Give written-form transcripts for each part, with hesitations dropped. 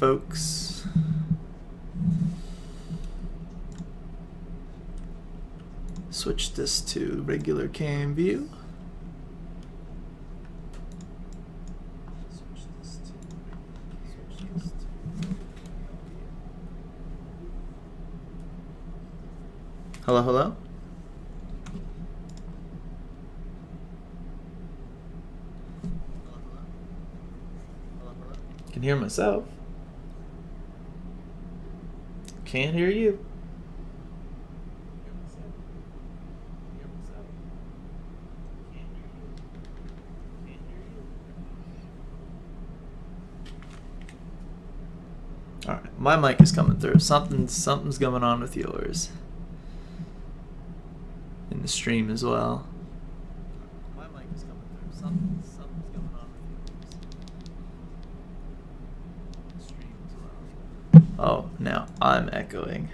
folks. Switch this to regular cam view. Hello, hello. Can hear myself. Can't hear you. All right, my mic is coming through. Something's going on with yours. In the stream as well. My mic is coming through. Something's going on with the stream as well. Oh, now I'm echoing.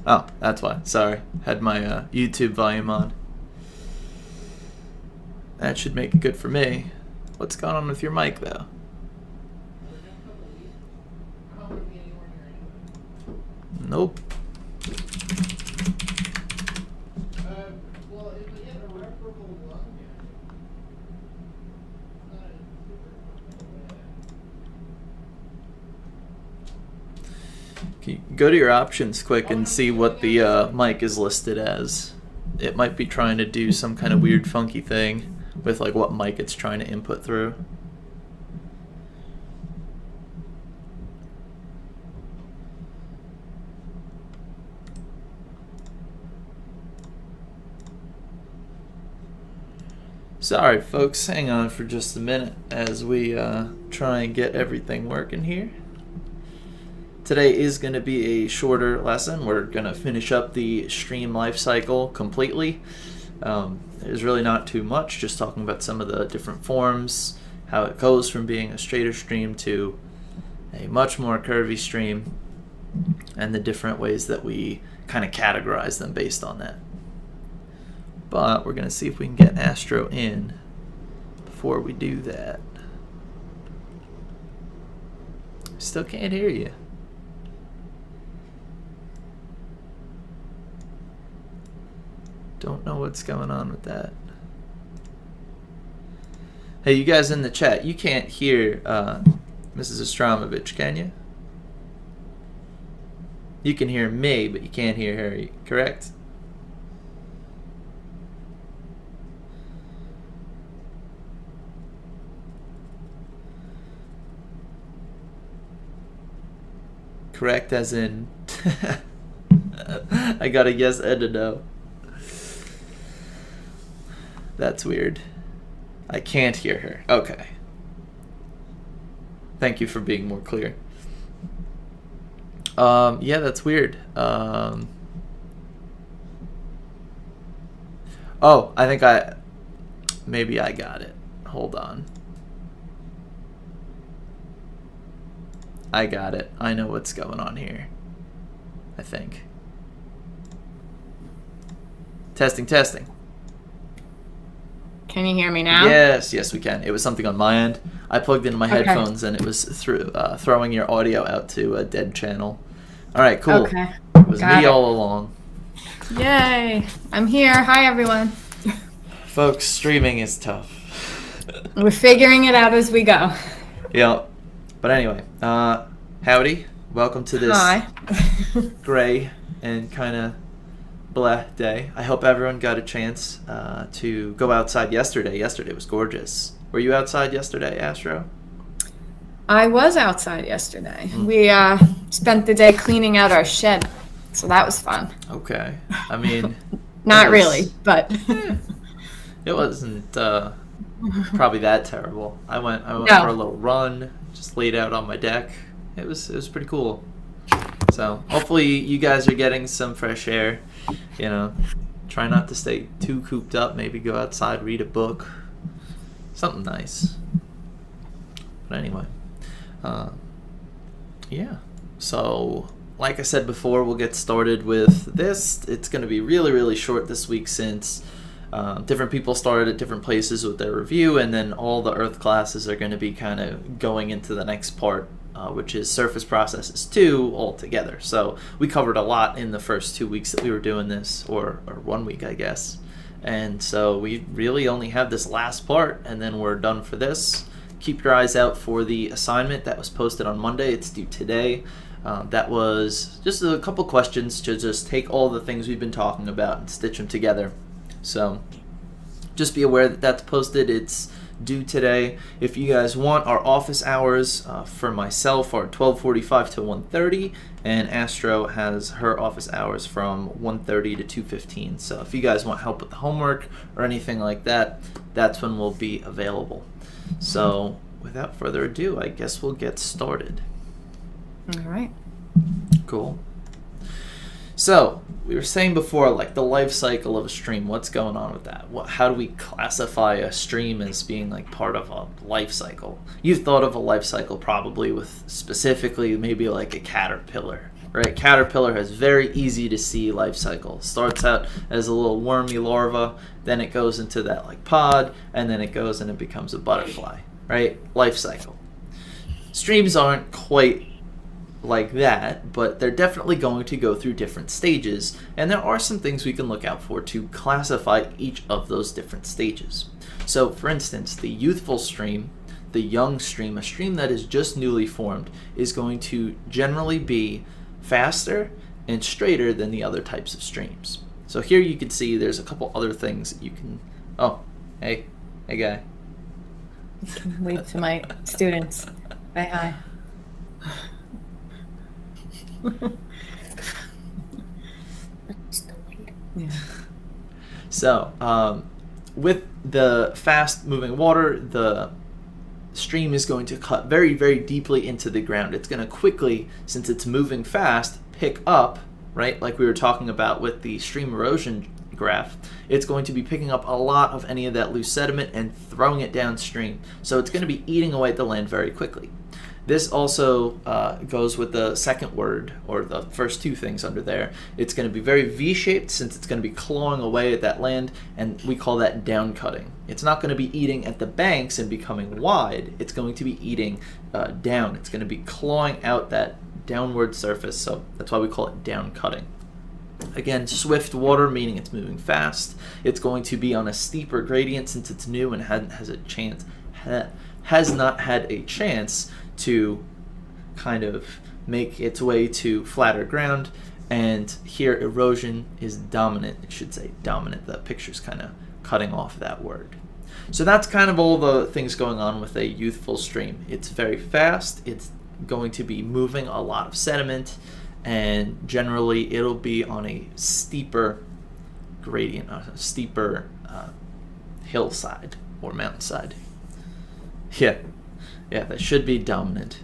Oh, that's why. Sorry. Had my YouTube volume on. That should make it good for me. What's going on with your mic, though? Nope. Go to your options quick and see what the mic is listed as. It might be trying to do some kind of weird funky thing with like what mic it's trying to input through. Sorry folks, hang on for just a minute as we try and get everything working here. Today is going to be a shorter lesson. We're going to finish up the stream life cycle completely. There's really not too much, just talking about some of the different forms, how it goes from being a straighter stream to a much more curvy stream, and the different ways that we kind of categorize them based on that. But we're going to see if we can get Astro in before we do that. Still can't hear you. Don't know what's going on with that. Hey, you guys in the chat, you can't hear Mrs. Astramovich, can you? You can hear me, but you can't hear her, correct? Correct as in... I got a yes and a no. That's weird. I can't hear her. Okay. Thank you for being more clear. Yeah, that's weird. Oh, I think maybe I got it. Hold on. I got it. I know what's going on here. I think. Testing, testing. Can you hear me now? Yes, we can. It was something on my end. I plugged into my headphones and it was throwing your audio out to a dead channel. All right, cool. Okay. It was me all along. Yay. I'm here. Hi, everyone. Folks, streaming is tough. We're figuring it out as we go. Yeah. But anyway, howdy. Welcome to this gray and kind of blah day. I hope everyone got a chance to go outside yesterday. Yesterday was gorgeous. Were you outside yesterday, Astro? I was outside yesterday. We spent the day cleaning out our shed, so that was fun. Okay. I mean... Not really, but... It wasn't probably that terrible. I went for a little run, just laid out on my deck. It was pretty cool. So hopefully you guys are getting some fresh air. You know, try not to stay too cooped up. Maybe go outside, read a book, something nice. But anyway, yeah. So like I said before, we'll get started with this. It's going to be really, really short this week since different people started at different places with their review, and then all the Earth classes are going to be kind of going into the next part, which is Surface Processes 2 altogether. So we covered a lot in the first 2 weeks that we were doing this, or 1 week, I guess. And so we really only have this last part, and then we're done for this. Keep your eyes out for the assignment that was posted on Monday. It's due today. That was just a couple questions to just take all the things we've been talking about and stitch them together. So just be aware that that's posted. It's due today. If you guys want, our office hours for myself are 12:45 to 1:30, and Astro has her office hours from 1:30 to 2:15. So if you guys want help with the homework or anything like that, that's when we'll be available. So without further ado, I guess we'll get started. All right. Cool. So we were saying before, like the life cycle of a stream. What's going on with that? How do we classify a stream as being like part of a life cycle? You've thought of a life cycle probably with specifically maybe like a caterpillar, right? Caterpillar has very easy to see life cycle. Starts out as a little wormy larva, then it goes into that like pod, and then it goes and it becomes a butterfly, right? Life cycle. Streams aren't quite like that, but they're definitely going to go through different stages, and there are some things we can look out for to classify each of those different stages. So for instance, the youthful stream, the young stream, a stream that is just newly formed, is going to generally be faster and straighter than the other types of streams. So here you can see there's a couple other things that you can... Oh, hey guy. Wave to my students. Say hi. Yeah. So, with the fast-moving water, the stream is going to cut very, very deeply into the ground. It's going to quickly, since it's moving fast, pick up, right, like we were talking about with the stream erosion graph. It's going to be picking up a lot of any of that loose sediment and throwing it downstream. So it's going to be eating away at the land very quickly. This also goes with the second word, or the first two things under there. It's going to be very V-shaped since it's going to be clawing away at that land, and we call that down cutting. It's not going to be eating at the banks and becoming wide. It's going to be eating down. It's going to be clawing out that downward surface, so that's why we call it down cutting. Again, swift water, meaning it's moving fast. It's going to be on a steeper gradient since it's new and has not had a chance to kind of make its way to flatter ground, and here erosion is dominant. It should say dominant. The picture's kind of cutting off that word. So that's kind of all the things going on with a youthful stream. It's very fast. It's going to be moving a lot of sediment, and generally it'll be on a steeper gradient, a steeper hillside or mountainside. Yeah, that should be dominant.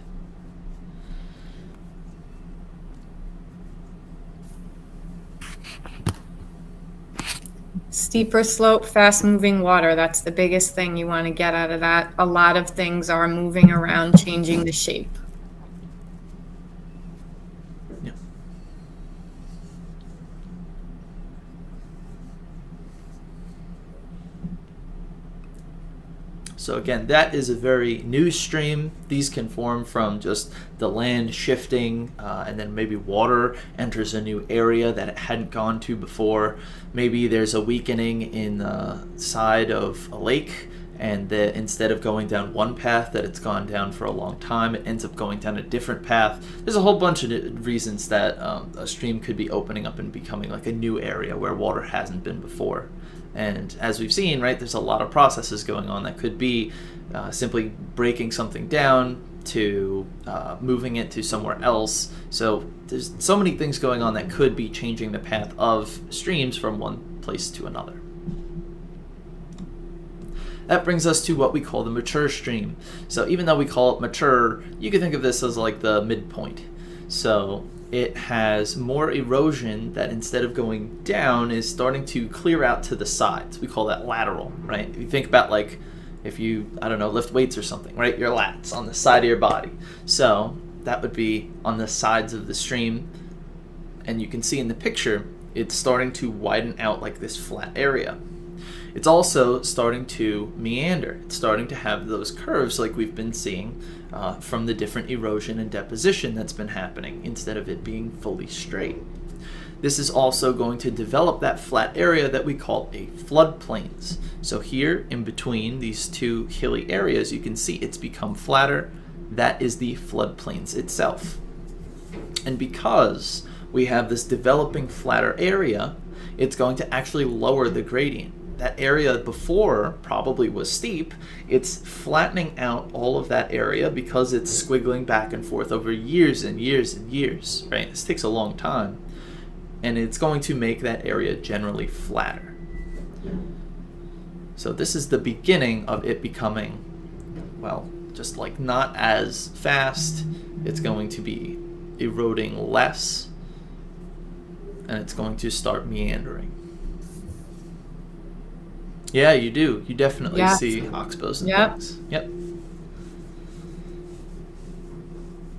Steeper slope, fast-moving water. That's the biggest thing you want to get out of that. A lot of things are moving around, changing the shape. Yeah. So again, that is a very new stream. These can form from just the land shifting, and then maybe water enters a new area that it hadn't gone to before. Maybe there's a weakening in the side of a lake, and that instead of going down one path that it's gone down for a long time, it ends up going down a different path. There's a whole bunch of reasons that a stream could be opening up and becoming like a new area where water hasn't been before. And as we've seen, right, there's a lot of processes going on that could be simply breaking something down to moving it to somewhere else. So there's so many things going on that could be changing the path of streams from one place to another. That brings us to what we call the mature stream. So even though we call it mature, you can think of this as like the midpoint. So it has more erosion that instead of going down is starting to clear out to the sides. We call that lateral, right? If you think about like if you, I don't know, lift weights or something, right? Your lats on the side of your body. So that would be on the sides of the stream. And you can see in the picture, it's starting to widen out like this flat area. It's also starting to meander. It's starting to have those curves like we've been seeing from the different erosion and deposition that's been happening, instead of it being fully straight. This is also going to develop that flat area that we call a floodplains. So here in between these two hilly areas, you can see it's become flatter. That is the floodplains itself. And because we have this developing flatter area, it's going to actually lower the gradient. That area before probably was steep. It's flattening out all of that area because it's squiggling back and forth over years and years and years, right? This takes a long time. And it's going to make that area generally flatter. So this is the beginning of it becoming, well, just like not as fast. It's going to be eroding less, and it's going to start meandering. Yeah, you do. You definitely see oxbows and things. Yep.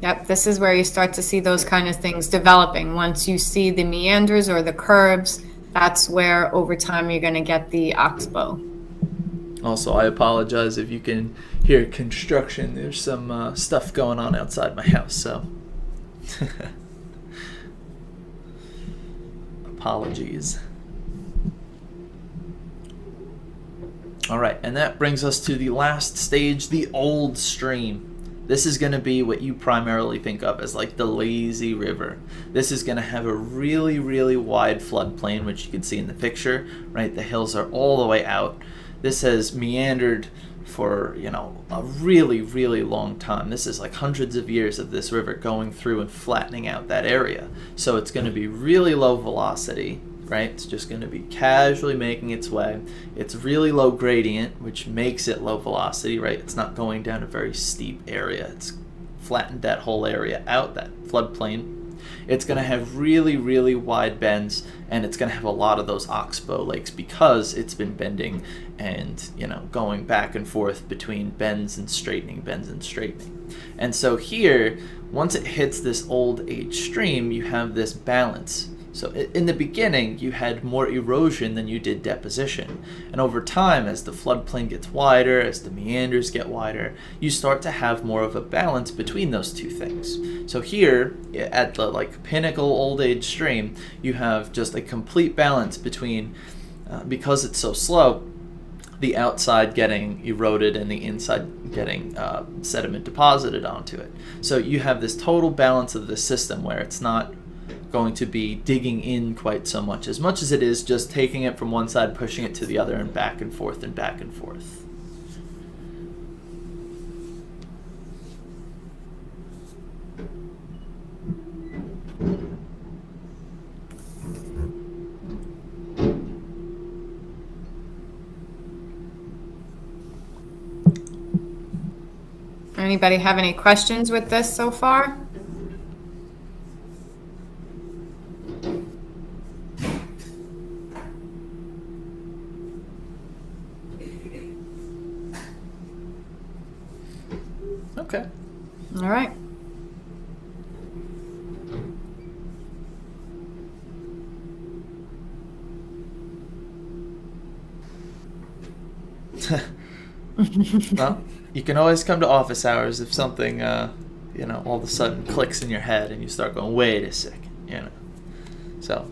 Yep, this is where you start to see those kind of things developing. Once you see the meanders or the curves, that's where over time you're going to get the oxbow. Also, I apologize if you can hear construction. There's some stuff going on outside my house, so apologies. All right, and that brings us to the last stage, the old stream. This is going to be what you primarily think of as like the lazy river. This is going to have a really, really wide floodplain, which you can see in the picture, right? The hills are all the way out. This has meandered for, a really, really long time. This is like hundreds of years of this river going through and flattening out that area. So it's going to be really low velocity, right? It's just going to be casually making its way. It's really low gradient, which makes it low velocity, right? It's not going down a very steep area. It's flattened that whole area out, that floodplain. It's going to have really, really wide bends, and it's going to have a lot of those oxbow lakes because it's been bending and, going back and forth between bends and straightening, bends and straightening. And so here, once it hits this old age stream, you have this balance. So in the beginning, you had more erosion than you did deposition. And over time, as the floodplain gets wider, as the meanders get wider, you start to have more of a balance between those two things. So here, at the pinnacle old age stream, you have just a complete balance between, because it's so slow, the outside getting eroded and the inside getting sediment deposited onto it. So you have this total balance of the system where it's not going to be digging in quite so much as it is just taking it from one side, pushing it to the other, and back and forth and back and forth. Anybody have any questions with this so far? Okay. All right. Well, you can always come to office hours if something, all of a sudden clicks in your head and you start going, wait a second, So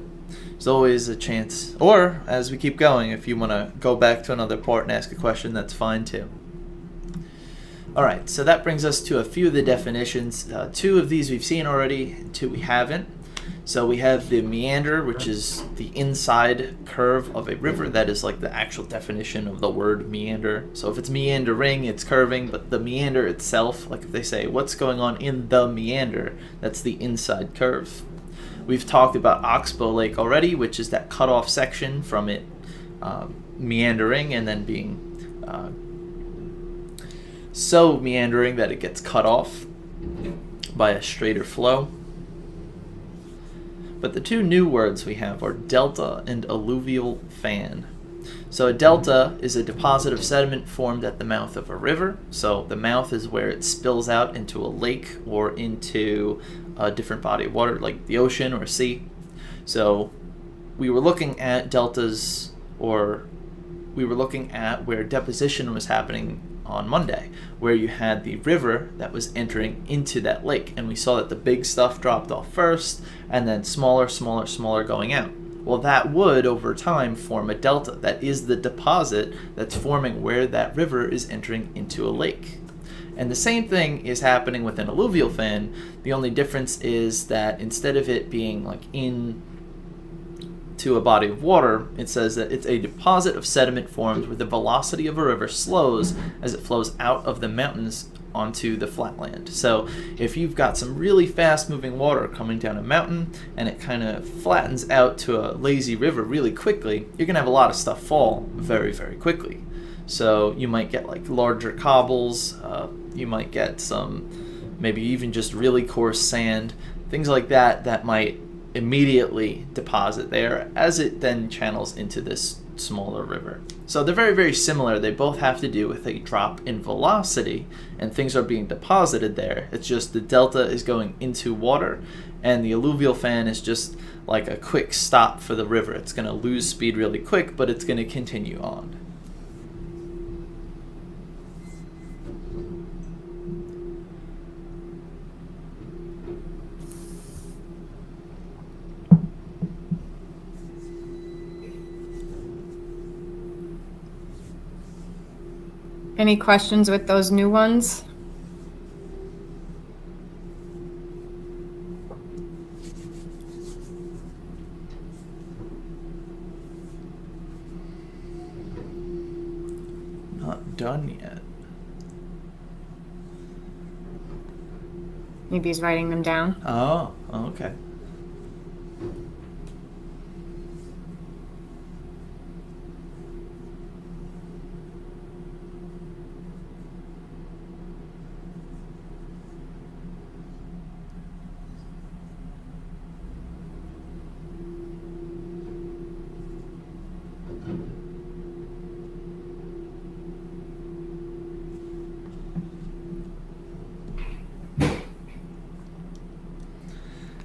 there's always a chance. Or, as we keep going, if you want to go back to another part and ask a question, that's fine too. All right, so that brings us to a few of the definitions. Two of these we've seen already, two we haven't. So we have the meander, which is the inside curve of a river. That is like the actual definition of the word meander. So if it's meandering, it's curving, but the meander itself, like if they say, what's going on in the meander, that's the inside curve. We've talked about Oxbow Lake already, which is that cutoff section from it meandering and then being so meandering that it gets cut off by a straighter flow. But the two new words we have are delta and alluvial fan. So a delta is a deposit of sediment formed at the mouth of a river. So the mouth is where it spills out into a lake or into a different body of water like the ocean or sea. So we were looking at deltas, or we were looking at where deposition was happening on Monday, where you had the river that was entering into that lake, and we saw that the big stuff dropped off first, and then smaller going out. Well, that would, over time, form a delta. That is the deposit that's forming where that river is entering into a lake. And the same thing is happening with an alluvial fan. The only difference is that instead of it being like in to a body of water, it says that it's a deposit of sediment formed where the velocity of a river slows as it flows out of the mountains onto the flatland. So if you've got some really fast moving water coming down a mountain and it kind of flattens out to a lazy river really quickly, you're going to have a lot of stuff fall very quickly. So you might get like larger cobbles, you might get some maybe even just really coarse sand, things like that that might immediately deposit there as it then channels into this smaller river. So they're very similar. They both have to do with a drop in velocity and things are being deposited there. It's just the delta is going into water, and the alluvial fan is just like a quick stop for the river. It's going to lose speed really quick, but it's going to continue on. Any questions with those new ones? Not done yet. Maybe he's writing them down. Oh, okay.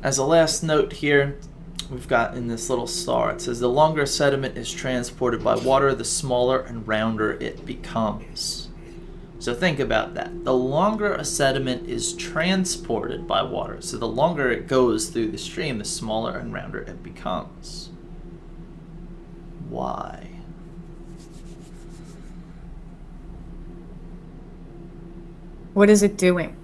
As a last note here, we've got in this little star, it says the longer a sediment is transported by water, the smaller and rounder it becomes. So think about that. The longer a sediment is transported by water, so the longer it goes through the stream, the smaller and rounder it becomes. Why? What is it doing?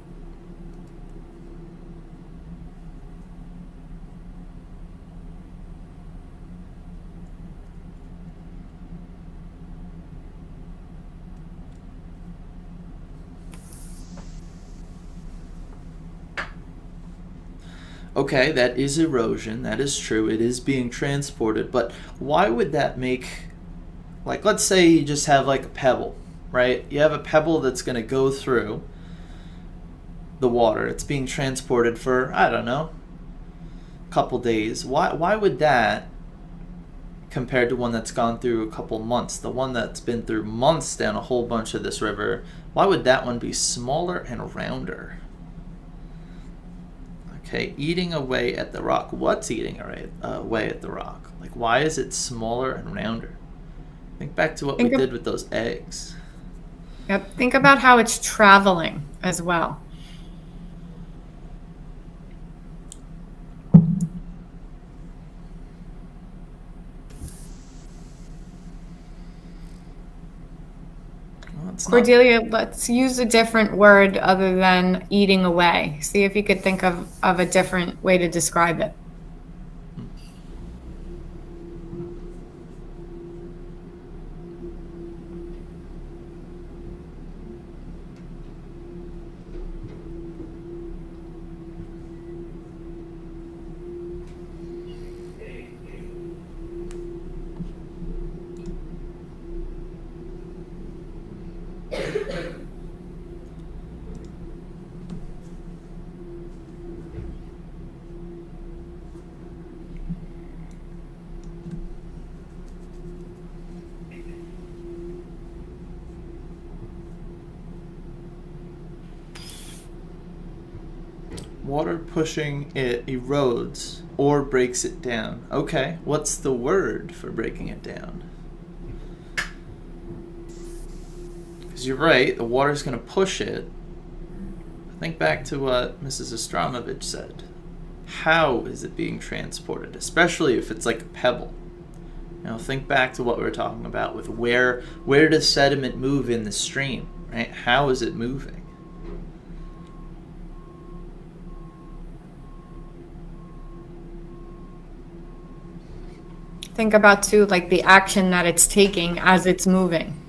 Okay, that is erosion, that is true, it is being transported, but why would that make, like, let's say you just have like a pebble, right? You have a pebble that's going to go through the water, it's being transported for, I don't know, a couple days. Why would that, compared to one that's gone through a couple months, the one that's been through months down a whole bunch of this river, why would that one be smaller and rounder? Okay, eating away at the rock. What's eating away at the rock? Like, why is it smaller and rounder? Think back to what we did with those eggs. Yep. Think about how it's traveling as well. Cordelia, let's use a different word other than eating away. See if you could think of a different way to describe it. Water pushing it erodes or breaks it down. Okay, what's the word for breaking it down? Because you're right, the water's going to push it. Think back to what Mrs. Astramovich said. How is it being transported, especially if it's like a pebble? Now think back to what we were talking about with where does sediment move in the stream, right? How is it moving? Think about too, like the action that it's taking as it's moving.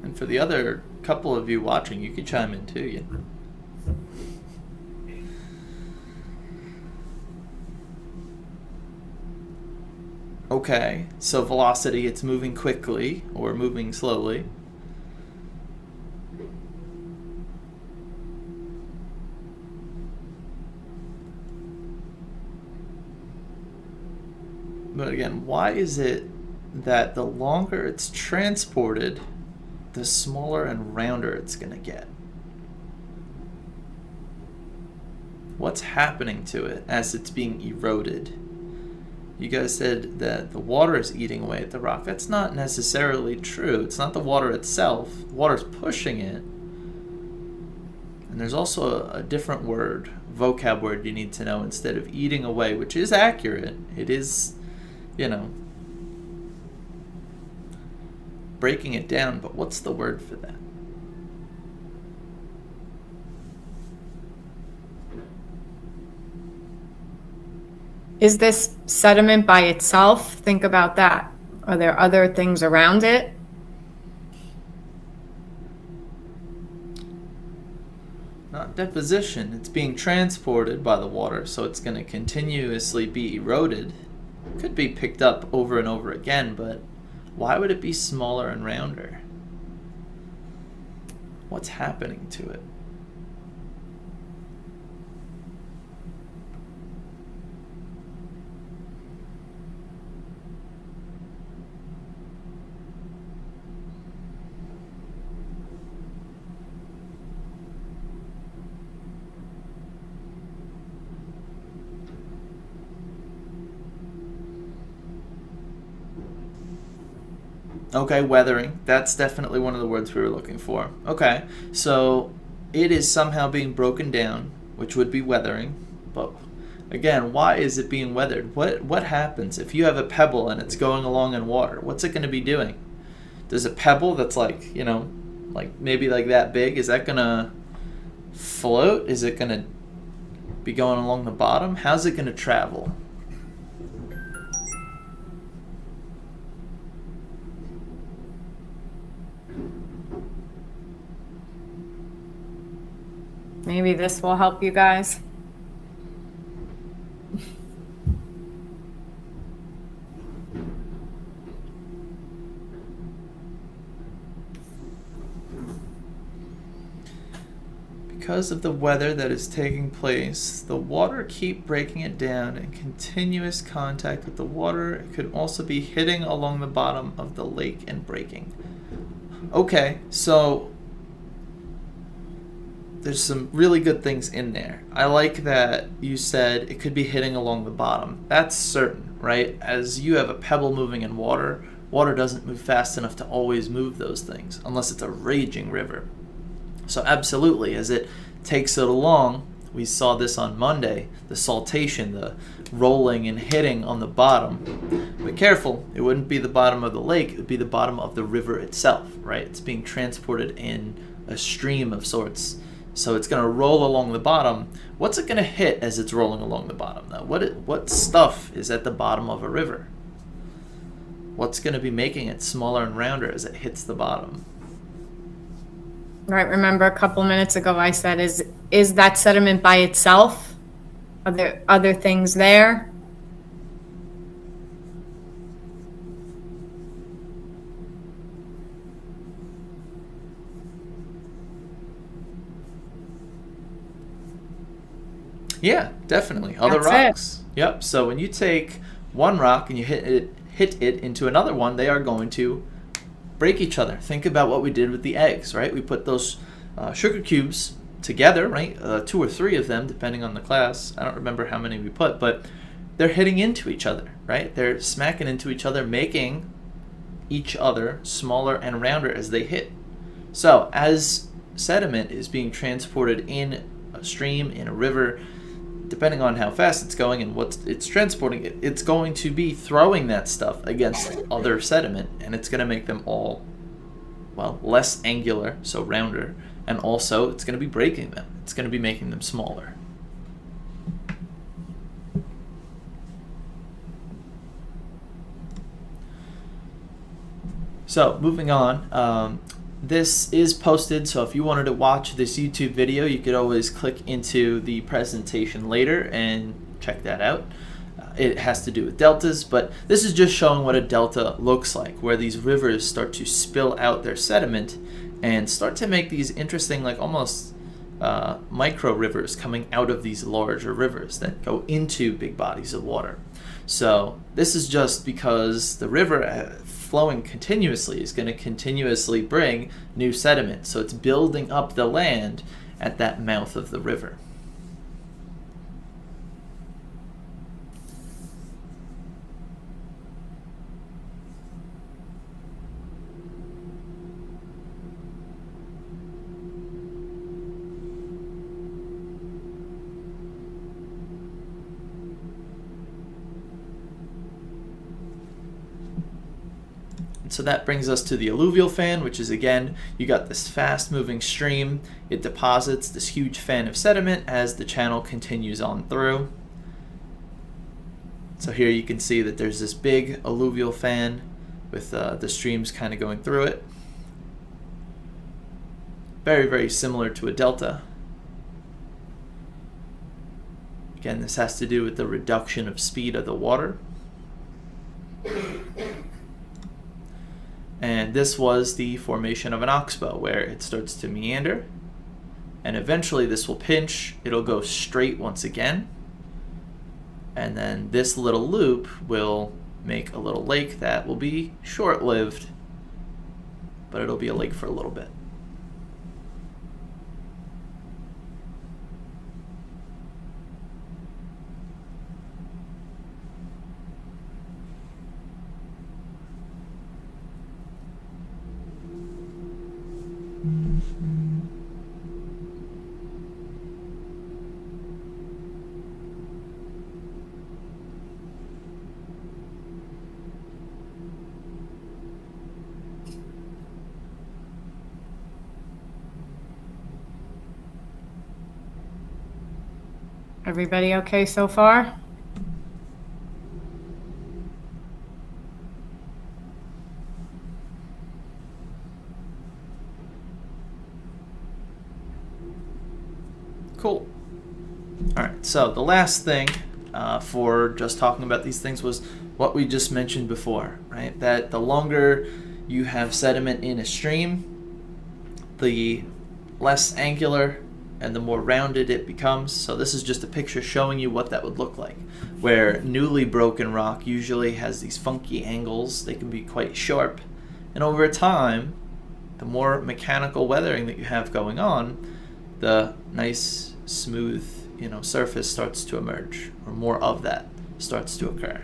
And for the other couple of you watching, you can chime in too. Okay, so velocity, it's moving quickly or moving slowly. But again, why is it that the longer it's transported, the smaller and rounder it's going to get? What's happening to it as it's being eroded? You guys said that the water is eating away at the rock. That's not necessarily true. It's not the water itself. The water's pushing it. And there's also a different word, vocab word you need to know instead of eating away, which is accurate. It is, breaking it down, but what's the word for that? Is this sediment by itself? Think about that. Are there other things around it? Not deposition. It's being transported by the water, so it's going to continuously be eroded. It could be picked up over and over again, but why would it be smaller and rounder? What's happening to it? Okay, weathering. That's definitely one of the words we were looking for. Okay, so it is somehow being broken down, which would be weathering. But again, why is it being weathered? What happens if you have a pebble and it's going along in water? What's it going to be doing? Does a pebble that's like maybe like that big, is that going to float? Is it going to be going along the bottom? How's it going to travel? Maybe this will help you guys. Because of the weather that is taking place, the water keep breaking it down, and continuous contact with the water could also be hitting along the bottom of the lake and breaking. Okay, so there's some really good things in there. I like that you said it could be hitting along the bottom. That's certain, right? As you have a pebble moving in water, water doesn't move fast enough to always move those things, unless it's a raging river. So absolutely, as it takes it along, we saw this on Monday, the saltation, the rolling and hitting on the bottom. But careful, it wouldn't be the bottom of the lake, it would be the bottom of the river itself, right? It's being transported in a stream of sorts. So it's going to roll along the bottom. What's it going to hit as it's rolling along the bottom, though? What stuff is at the bottom of a river? What's going to be making it smaller and rounder as it hits the bottom? Right, remember a couple minutes ago I said, is that sediment by itself? Are there other things there? Yeah, definitely. Other That's rocks. Yep. So when you take one rock and you hit it into another one, they are going to break each other. Think about what we did with the eggs, right? We put those sugar cubes together, right? 2 or 3 of them, depending on the class. I don't remember how many we put, but they're hitting into each other, right? They're smacking into each other, making each other smaller and rounder as they hit. So as sediment is being transported in a stream, in a river, depending on how fast it's going and what it's transporting, it's going to be throwing that stuff against other sediment, and it's going to make them all, well, less angular, so rounder, and also it's going to be breaking them. It's going to be making them smaller. So moving on, this is posted, so if you wanted to watch this YouTube video, you could always click into the presentation later and check that out. It has to do with deltas, but this is just showing what a delta looks like, where these rivers start to spill out their sediment and start to make these interesting, like almost micro rivers coming out of these larger rivers that go into big bodies of water. So this is just because the river flowing continuously is going to continuously bring new sediment. So it's building up the land at that mouth of the river. So that brings us to the alluvial fan, which is, again, you got this fast moving stream. It deposits this huge fan of sediment as the channel continues on through. So here you can see that there's this big alluvial fan with the streams kind of going through it. Very, very similar to a delta. Again, this has to do with the reduction of speed of the water. And this was the formation of an oxbow, where it starts to meander, and eventually this will pinch, it'll go straight once again, and then this little loop will make a little lake that will be short-lived, but it'll be a lake for a little bit. Everybody okay so far? Cool. All right, so the last thing for just talking about these things was what we just mentioned before, right? That the longer you have sediment in a stream, the less angular and the more rounded it becomes. So this is just a picture showing you what that would look like, where newly broken rock usually has these funky angles. They can be quite sharp. And over time, the more mechanical weathering that you have going on, the nice, smooth, surface starts to emerge, or more of that starts to occur.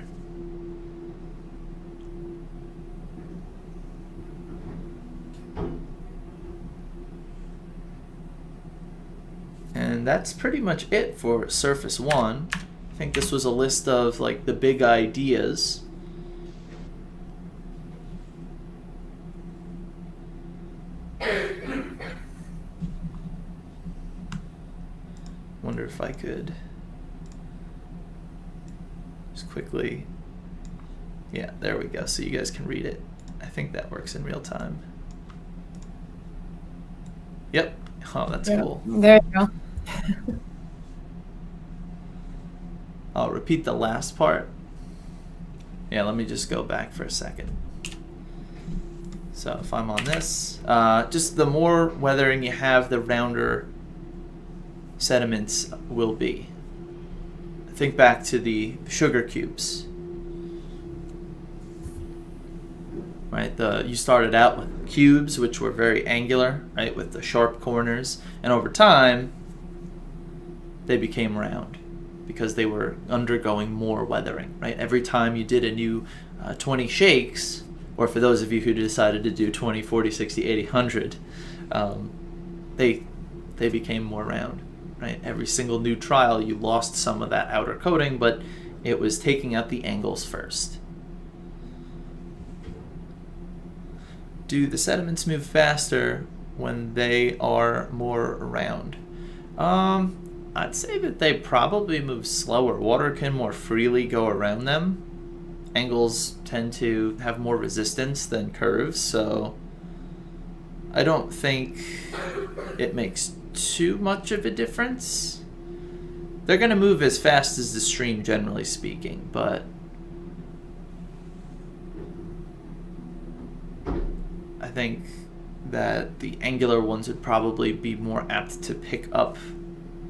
And that's pretty much it for Surface 1. I think this was a list of like the big ideas. Wonder if I could just quickly, yeah, there we go, so you guys can read it. I think that works in real time. Yep. Oh, that's cool. There you go. I'll repeat the last part. Yeah, let me just go back for a second. So if I'm on this, just the more weathering you have, the rounder sediments will be. think back to the sugar cubes. Right, you started out with cubes, which were very angular, right, with the sharp corners, and over time, they became round because they were undergoing more weathering, right? Every time you did a new 20 shakes, or for those of you who decided to do 20, 40, 60, 80, 100, they became more round, right? Every single new trial, you lost some of that outer coating, but it was taking out the angles first. Do the sediments move faster when they are more round? I'd say that they probably move slower. Water can more freely go around them. Angles tend to have more resistance than curves, so I don't think it makes too much of a difference. They're going to move as fast as the stream, generally speaking, but I think that the angular ones would probably be more apt to pick up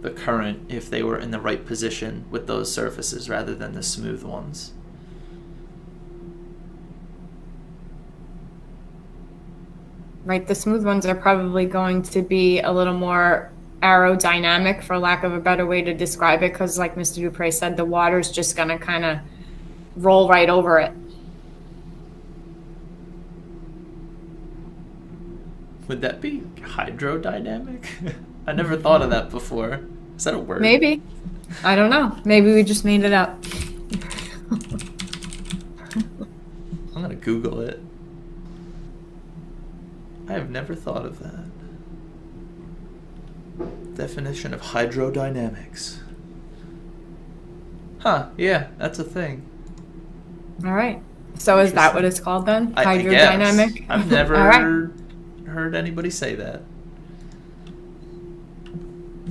the current if they were in the right position with those surfaces rather than the smooth ones. Right, the smooth ones are probably going to be a little more aerodynamic, for lack of a better way to describe it, because like Mr. Duprez said, the water's just going to kind of roll right over it. Would that be hydrodynamic? I never thought of that before. Is that a word? Maybe. I don't know. Maybe we just made it up. I'm going to Google it. I have never thought of that. Definition of hydrodynamics. Huh, yeah, that's a thing. All right. So is that what it's called then? I Hydrodynamic? guess. I've never heard anybody say that.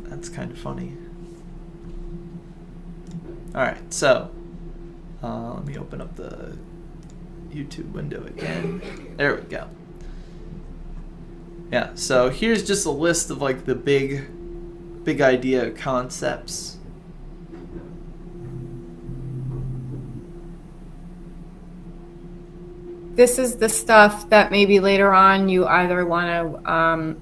That's kind of funny. Alright, so let me open up the YouTube window again. There we go. Yeah, so here's just a list of like the big idea concepts. This is the stuff that maybe later on you either want to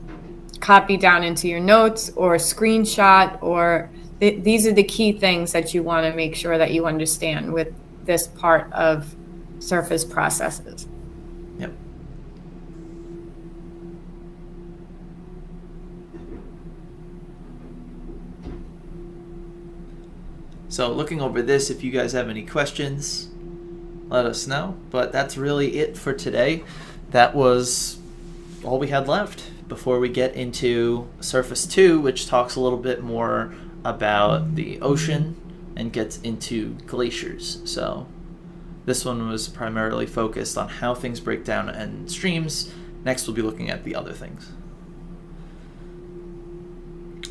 copy down into your notes or screenshot, or these are the key things that you want to make sure that you understand with this part of surface processes. Yep. So looking over this, if you guys have any questions, let us know. But that's really it for today. That was all we had left before we get into Surface 2, which talks a little bit more about the ocean and gets into glaciers. So this one was primarily focused on how things break down in streams. Next, we'll be looking at the other things.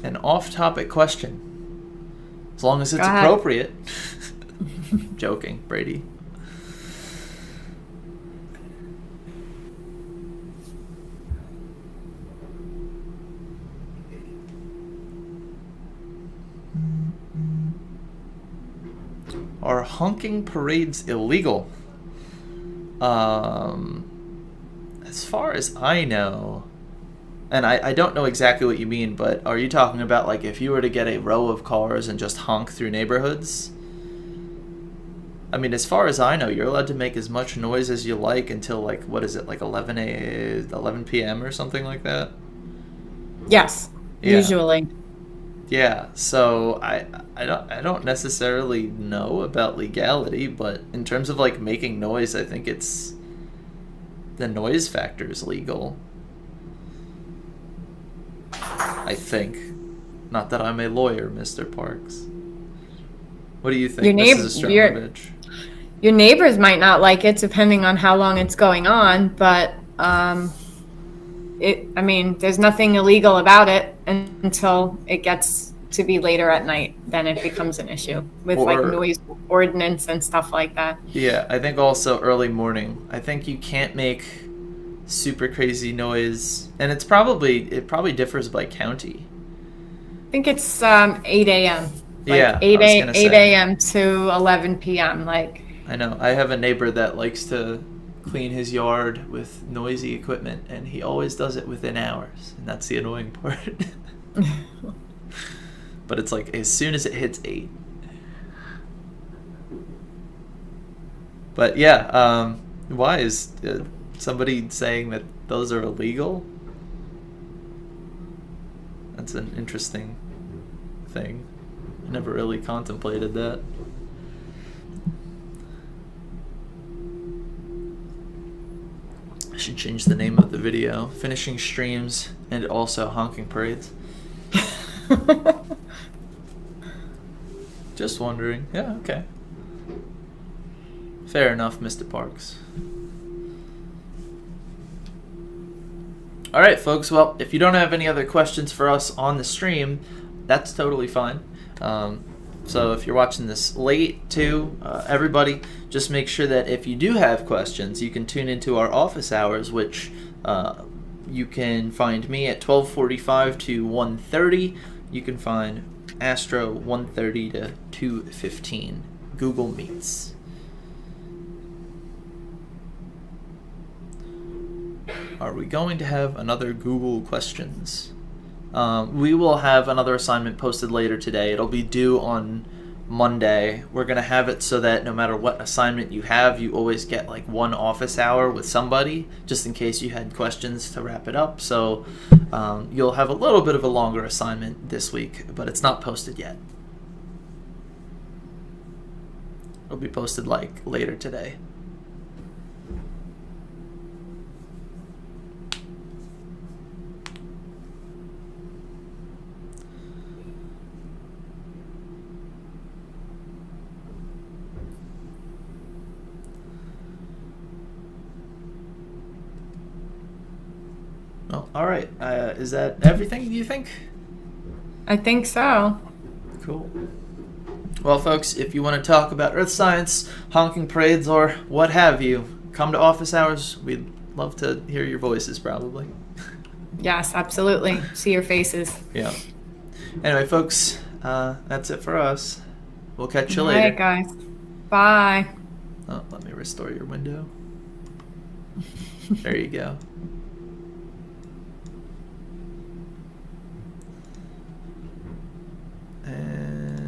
An off-topic question. As long as it's appropriate. Joking, Brady. Are honking parades illegal? As far as I know, and I don't know exactly what you mean, but are you talking about like if you were to get a row of cars and just honk through neighborhoods? I mean, as far as I know, you're allowed to make as much noise as you like until like, what is it, like 11 p.m. or something like that? Yes, yeah. Usually. Yeah, so I don't necessarily know about legality, but in terms of like making noise, I think it's the noise factor is legal. I think. Not that I'm a lawyer, Mr. Parks. What do you think? This is a strong bitch. Your neighbors might not like it, depending on how long it's going on, but there's nothing illegal about it until it gets to be later at night. Then it becomes an issue with like noise ordinance and stuff like that. Yeah, I think also early morning. I think you can't make super crazy noise, and it probably differs by county. I think it's 8 a.m. Like Yeah, 8 I was a gonna 8 say. a.m. to 11 p.m. Like, I know. I have a neighbor that likes to clean his yard with noisy equipment, and he always does it within hours, and that's the annoying part. But it's like as soon as it hits 8. But yeah, why is somebody saying that those are illegal? That's an interesting thing. I never really contemplated that. I should change the name of the video. Finishing streams and also honking parades. Just wondering. Yeah, okay. Fair enough, Mr. Parks. Alright, folks. Well, if you don't have any other questions for us on the stream, that's totally fine. So if you're watching this late, too, everybody, just make sure that if you do have questions, you can tune into our office hours, which you can find me at 12:45 to 1:30. You can find Astro 1:30 to 2:15. Google Meets. Are we going to have another Google questions? We will have another assignment posted later today. It'll be due on Monday. We're going to have it so that no matter what assignment you have, you always get like one office hour with somebody, just in case you had questions to wrap it up. So you'll have a little bit of a longer assignment this week, but it's not posted yet. It'll be posted like later today. Oh, all right. Is that everything, do you think? I think so. Cool. Well, folks, if you want to talk about earth science, honking parades, or what have you, come to office hours. We'd love to hear your voices, probably. Yes, absolutely. See your faces. Yeah. Anyway, folks, that's it for us. We'll catch you All later. right, guys. Bye. Oh, let me restore your window. There you go.